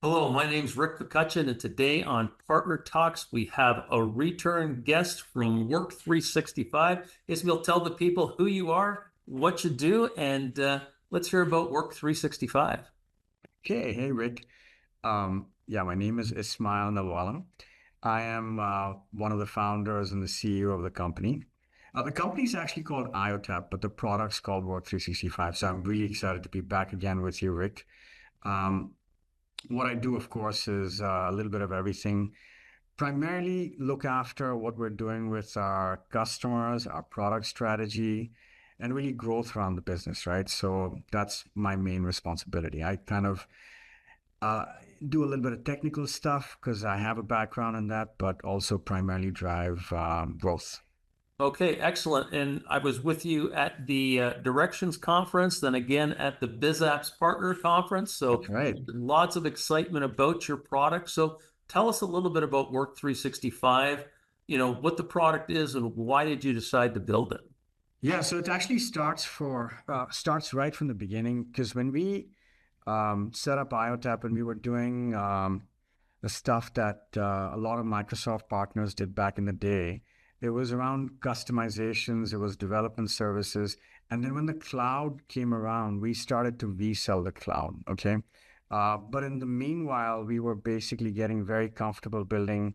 Hello, my name's Rick McCutcheon, and today on Partner Talks, we have a return guest from Work 365. Ismail, tell the people who you are, what you do, and let's hear about Work 365. Okay, hey Rick. Yeah, my name is Ismail Nalwala. I am one of the founders and the CEO of the company. The company is actually called IOPTAP, but the product's called Work 365. So I'm really excited to be back again with you, Rick. Um, what I do, of course, is a little bit of everything. Primarily look after what we're doing with our customers, our product strategy, and really growth around the business, right? So that's my main responsibility. I kind of uh, do a little bit of technical stuff because I have a background in that, but also primarily drive growth. Okay, excellent. And I was with you at the Directions Conference, then again at the BizApps Partner Conference. So That's right. lots of excitement about your product. So tell us a little bit about Work 365, what the product is and why did you decide to build it? Yeah, so it actually starts right from the beginning because when we set up IOTAP and we were doing the stuff that a lot of Microsoft partners did back in the day. It was around customizations, it was development services. And then when the cloud came around, we started to resell the cloud. Okay. But in the meanwhile, we were basically getting very comfortable building,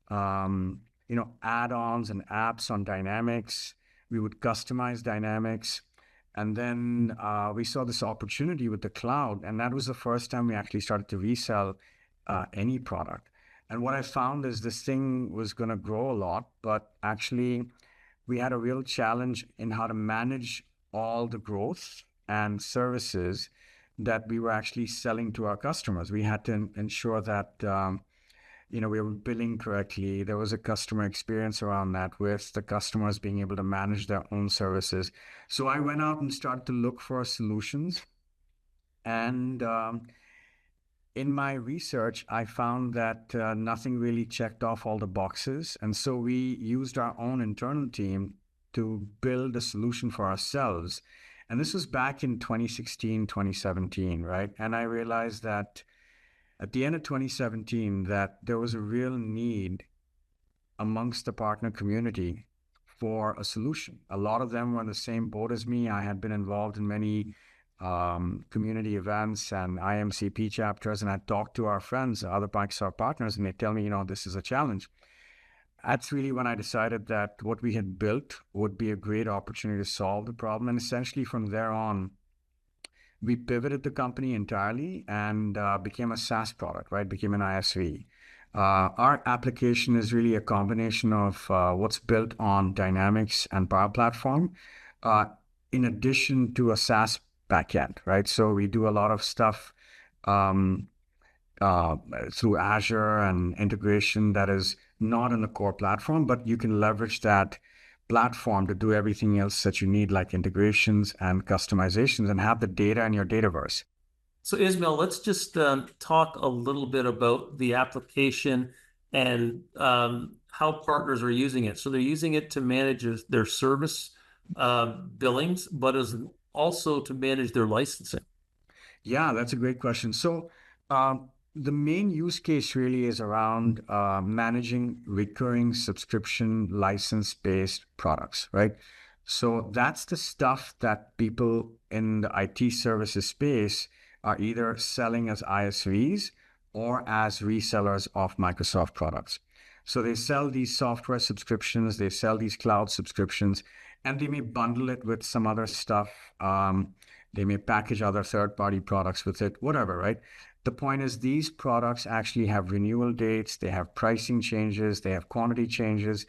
add-ons and apps on Dynamics. We would customize Dynamics. And then we saw this opportunity with the cloud. And that was the first time we actually started to resell any product. And what I found is this thing was going to grow a lot, but actually we had a real challenge in how to manage all the growth and services that we were actually selling to our customers. We had to ensure that we were billing correctly. There was a customer experience around that with the customers being able to manage their own services. So I went out and started to look for solutions. And in my research, I found that nothing really checked off all the boxes. And so we used our own internal team to build a solution for ourselves. And this was back in 2016, 2017, right? And I realized that at the end of 2017, that there was a real need amongst the partner community for a solution. A lot of them were in the same boat as me. I had been involved in many community events and IMCP chapters, and I talked to our friends, other Microsoft partners, and they tell me, this is a challenge. That's really when I decided that what we had built would be a great opportunity to solve the problem. And essentially from there on, we pivoted the company entirely and became a SaaS product, right? Became an ISV. Our application is really a combination of what's built on Dynamics and Power Platform, uh, in addition to a SaaS backend, right? So we do a lot of stuff um, uh, through Azure and integration that is not in the core platform, but you can leverage that platform to do everything else that you need, like integrations and customizations, and have the data in your Dataverse. So Ismail, let's just talk a little bit about the application and how partners are using it. So they're using it to manage their service billings, but as also to manage their licensing. Yeah, that's a great question. So, the main use case really is around managing recurring subscription license-based products, right? So that's the stuff that people in the IT services space are either selling as ISVs or as resellers of Microsoft products. So they sell these software subscriptions, they sell these cloud subscriptions, and they may bundle it with some other stuff. They may package other third-party products with it, whatever, right? The point is these products actually have renewal dates, they have pricing changes, they have quantity changes,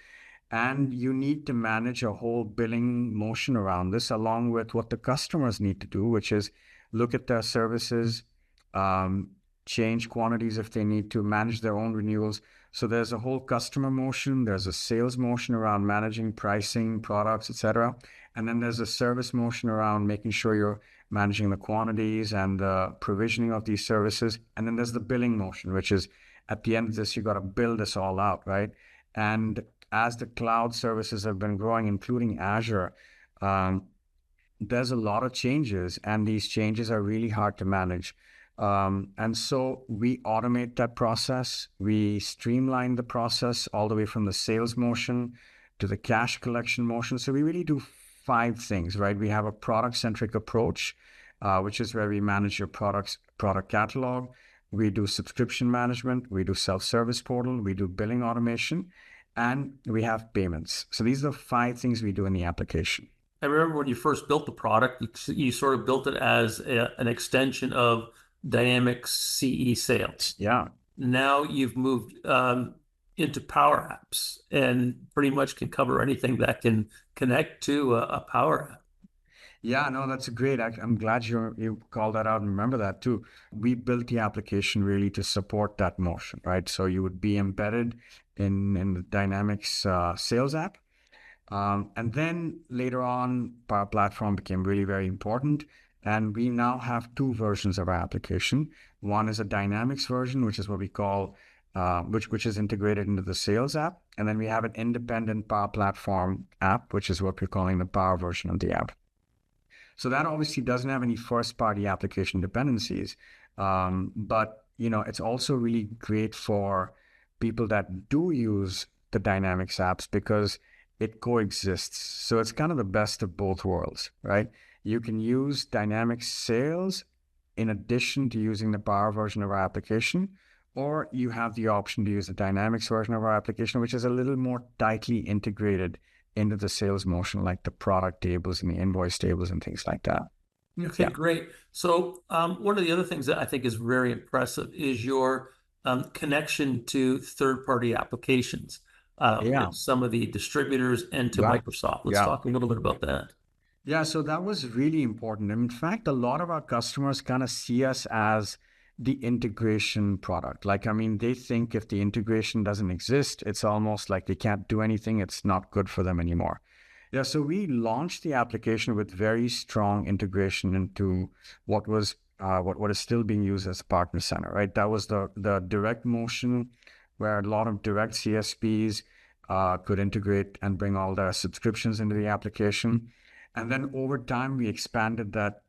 and you need to manage a whole billing motion around this, along with what the customers need to do, which is look at their services, um, change quantities if they need to, manage their own renewals. So there's a whole customer motion, there's a sales motion around managing pricing, products, etc. And then there's a service motion around making sure you're managing the quantities and the provisioning of these services. And then there's the billing motion, which is at the end of this, you got to build this all out, right? And as the cloud services have been growing, including Azure, um, there's a lot of changes, and these changes are really hard to manage. And so we automate that process. We streamline the process all the way from the sales motion to the cash collection motion. So we really do five things, right? We have a product-centric approach, which is where we manage your product catalog. We do subscription management. We do self-service portal. We do billing automation, and we have payments. So these are the five things we do in the application. I remember when you first built the product, you sort of built it as an extension of Dynamics CE sales. Yeah. Now you've moved into Power Apps and pretty much can cover anything that can connect to a Power App. Yeah, no, that's a great. I'm glad you called that out and remember that too. We built the application really to support that motion, right? So you would be embedded in the Dynamics sales app. And then later on, Power Platform became really very important. And we now have two versions of our application. One is a Dynamics version, which is what we call, which is integrated into the sales app. And then we have an independent Power Platform app, which is what we're calling the Power version of the app. So that obviously doesn't have any first-party application dependencies, but it's also really great for people that do use the Dynamics apps because it coexists. So it's kind of the best of both worlds, right? You can use Dynamics Sales in addition to using the Power version of our application, or you have the option to use the Dynamics version of our application, which is a little more tightly integrated into the sales motion, like the product tables and the invoice tables and things like that. Okay, yeah. Great. So one of the other things that I think is very impressive is your connection to third-party applications, some of the distributors and to Microsoft. Let's talk a little bit about that. Yeah, so that was really important. And in fact, a lot of our customers kind of see us as the integration product. Like, I mean, they think if the integration doesn't exist, it's almost like they can't do anything. It's not good for them anymore. Yeah, so we launched the application with very strong integration into what is still being used as Partner Center, right? That was the direct motion where a lot of direct CSPs could integrate and bring all their subscriptions into the application. And then over time, we expanded that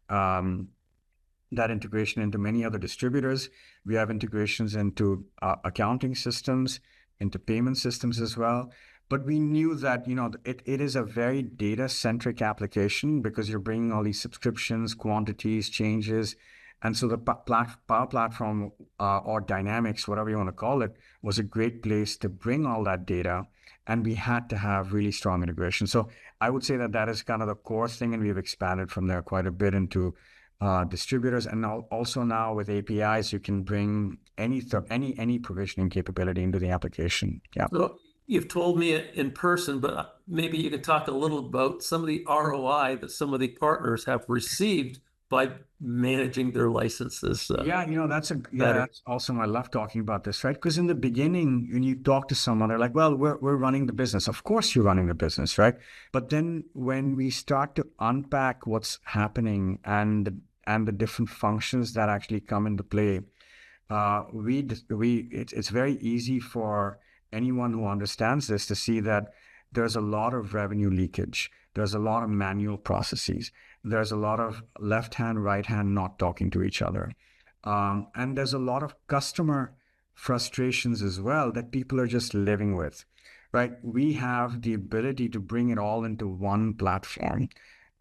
integration into many other distributors. We have integrations into accounting systems, into payment systems as well. But we knew that, it is a very data-centric application because you're bringing all these subscriptions, quantities, changes. And so the Power Platform or Dynamics, whatever you want to call it, was a great place to bring all that data. And we had to have really strong integration. So I would say that is kind of the core thing. And we've expanded from there quite a bit into distributors, and also now with APIs, you can bring any provisioning capability into the application. Yeah. So you've told me it in person, but maybe you can talk a little about some of the ROI that some of the partners have received by managing their licenses. That's awesome. I love talking about this, right? Because in the beginning, when you talk to someone, they're like, well, we're running the business. Of course you're running the business, right? But then when we start to unpack what's happening and the different functions that actually come into play, it's very easy for anyone who understands this to see that there's a lot of revenue leakage. There's a lot of manual processes. There's a lot of left hand, right hand not talking to each other. And there's a lot of customer frustrations as well that people are just living with, right? We have the ability to bring it all into one platform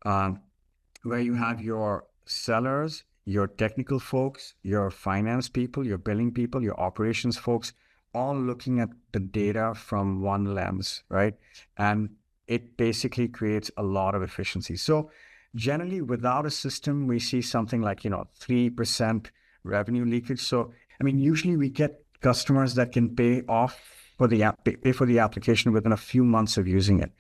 where you have your sellers, your technical folks, your finance people, your billing people, your operations folks, all looking at the data from one lens, right? And it basically creates a lot of efficiency. So generally, without a system, we see something like, 3% revenue leakage. So, I mean, usually we get customers that can pay for the application within a few months of using it.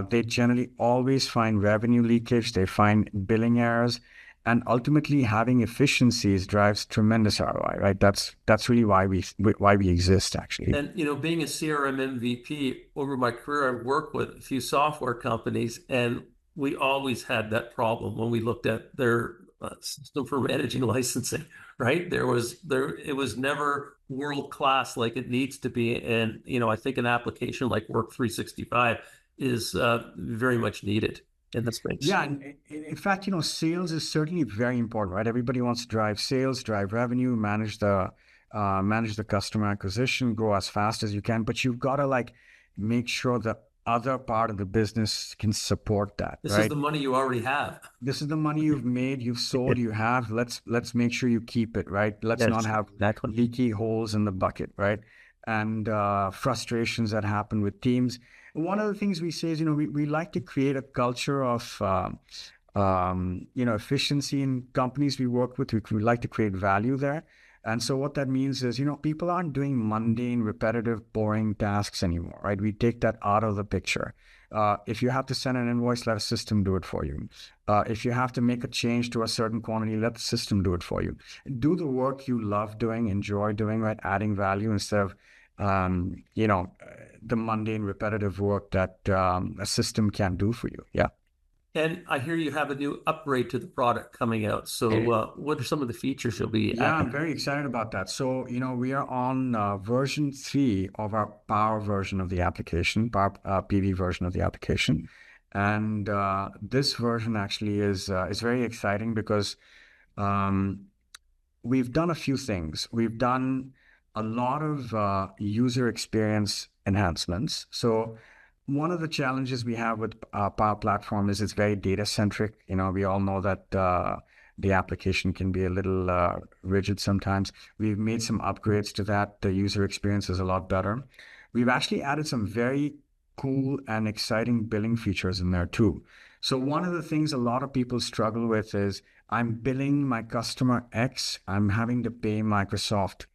They generally always find revenue leakage. They find billing errors. And ultimately, having efficiencies drives tremendous ROI, right? That's really why we exist, actually. And being a CRM MVP over my career, I've worked with a few software companies, and we always had that problem when we looked at their system for managing licensing. Right? It was never world class like it needs to be, and I think an application like Work 365 is very much needed. in the space. Yeah, and in fact, sales is certainly very important, right? Everybody wants to drive sales, drive revenue, manage the customer acquisition, grow as fast as you can, but you've got to like make sure the other part of the business can support that, This is right? the money you already have. This is the money you've made, you've sold, you have. Let's make sure you keep it, right? Let's not Yes, have exactly. leaky holes in the bucket, right? And frustrations that happen with teams. One of the things we say is, we like to create a culture of efficiency in companies we work with. We like to create value there. And so what that means is, people aren't doing mundane, repetitive, boring tasks anymore, right? We take that out of the picture. If you have to send an invoice, let a system do it for you. If you have to make a change to a certain quantity, let the system do it for you. Do the work you love doing, enjoy doing, right? Adding value instead of, the mundane, repetitive work that a system can do for you. Yeah. And I hear you have a new upgrade to the product coming out. So, what are some of the features you'll be Yeah, I'm adding? very excited about that. So, we are on version 3 of our Power version of the application, Power PV version of the application. And this version actually is very exciting because um, we've done a few things. We've done a lot of user experience enhancements. So one of the challenges we have with Power Platform is it's very data centric. We all know that the application can be a little rigid sometimes. We've made some upgrades to that. The user experience is a lot better. We've actually added some very cool and exciting billing features in there too. So one of the things a lot of people struggle with is I'm billing my customer X, I'm having to pay Microsoft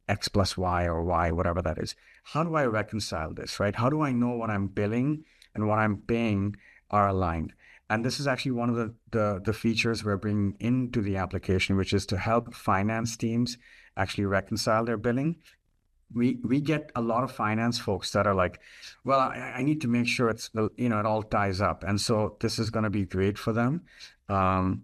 X plus Y or Y, whatever that is. How do I reconcile this, right? How do I know what I'm billing and what I'm paying are aligned? And this is actually one of the features we're bringing into the application, which is to help finance teams actually reconcile their billing. We get a lot of finance folks that are like, well, I need to make sure it all ties up. And so this is going to be great for them. Um,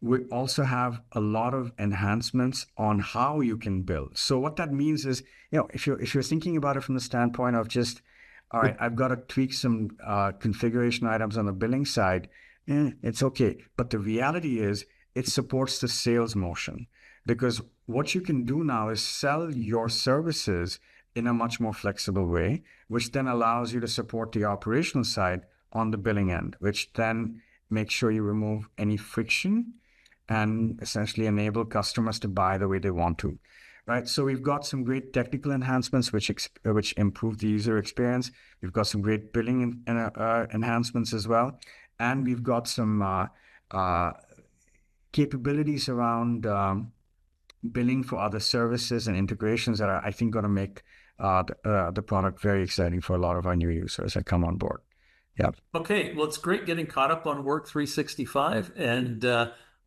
we also have a lot of enhancements on how you can bill. So what that means is, if you're thinking about it from the standpoint of just, all right, I've got to tweak some configuration items on the billing side, it's okay. But the reality is it supports the sales motion because what you can do now is sell your services in a much more flexible way, which then allows you to support the operational side on the billing end, which then makes sure you remove any friction and essentially enable customers to buy the way they want to, right? So we've got some great technical enhancements which improve the user experience. We've got some great billing enhancements as well, and we've got some capabilities around billing for other services and integrations that are, I think, going to make the product very exciting for a lot of our new users that come on board. Yeah. Okay, well, it's great getting caught up on Work 365, and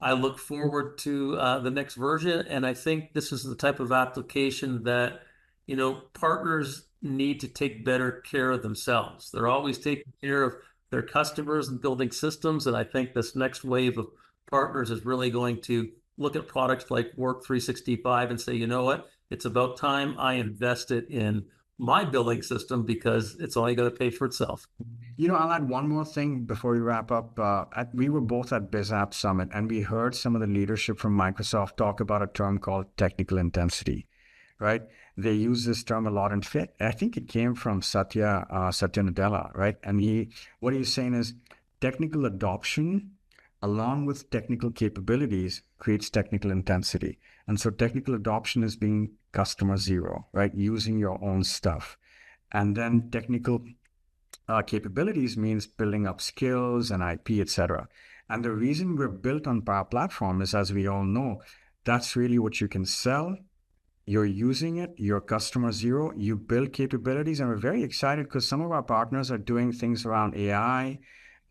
I look forward to the next version. And I think this is the type of application that, partners need to take better care of themselves. They're always taking care of their customers and building systems, and I think this next wave of partners is really going to look at products like Work 365 and say, you know what, it's about time I invested in my billing system because it's only going to pay for itself. I'll add one more thing before we wrap up. We were both at BizApp Summit, and we heard some of the leadership from Microsoft talk about a term called technical intensity, right? They use this term a lot in Fit. I think it came from Satya Nadella, right? And what he's saying is technical adoption along with technical capabilities creates technical intensity. And so technical adoption is being customer zero, right? Using your own stuff. And then technical capabilities means building up skills and IP, etc. And the reason we're built on Power Platform is, as we all know, that's really what you can sell. You're using it, you're customer zero, you build capabilities, and we're very excited because some of our partners are doing things around AI,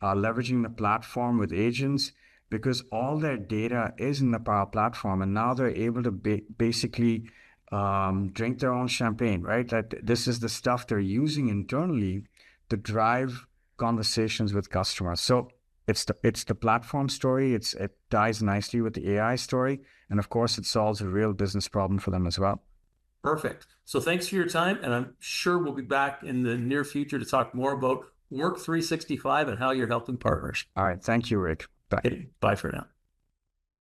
leveraging the platform with agents, because all their data is in the Power Platform, and now they're able to basically drink their own champagne, right? That this is the stuff they're using internally to drive conversations with customers. So it's the platform story. It ties nicely with the AI story, and of course, it solves a real business problem for them as well. Perfect. So thanks for your time, and I'm sure we'll be back in the near future to talk more about Work 365 and how you're helping partners. All right. Thank you, Rick. Bye. Okay, bye for now.